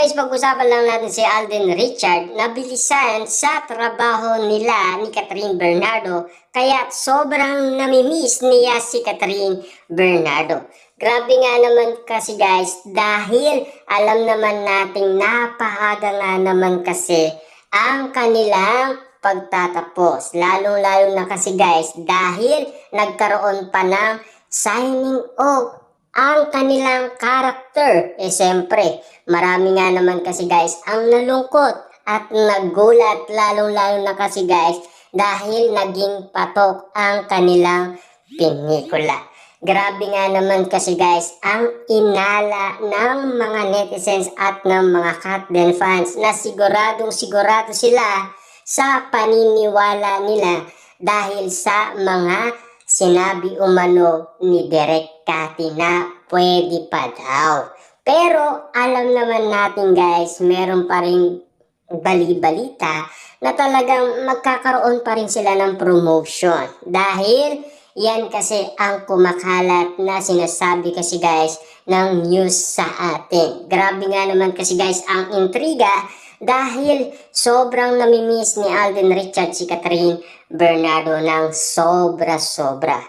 guys, pag-usapan lang natin si Alden Richard na bilisan sa trabaho nila ni Catherine Bernardo. Kaya sobrang namimiss niya si Catherine Bernardo. Grabe nga naman kasi guys, dahil alam naman nating napaaga nga naman kasi ang kanilang pagtatapos. Lalo-lalo na kasi guys, dahil nagkaroon pa ng signing off ang kanilang character. Siyempre, marami nga naman kasi guys ang nalungkot at nagulat, lalong-lalo na kasi guys dahil naging patok ang kanilang pelikula. Grabe nga naman kasi guys ang inala ng mga netizens at ng mga Katden fans na siguradong sigurado sila sa paniniwala nila dahil sa mga sinabi umano ni Direk Cathy na pwede pa daw. Pero alam naman natin guys, meron pa rin bali-balita na talagang magkakaroon pa rin sila ng promotion. Dahil yan kasi ang kumakalat na sinasabi kasi guys ng news sa atin. Grabe nga naman kasi guys ang intriga dahil sobrang namimiss ni Alden Richard si Catherine Bernardo ng sobra-sobra.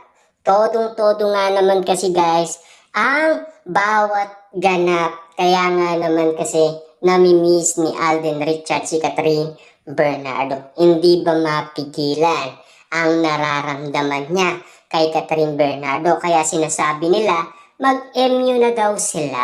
Todong-todo nga naman kasi guys ang bawat ganap. Kaya nga naman kasi namimiss ni Alden Richard si Catherine Bernardo. Hindi ba mapigilan ang nararamdaman niya kay Catherine Bernardo? Kaya sinasabi nila mag-MU na daw sila.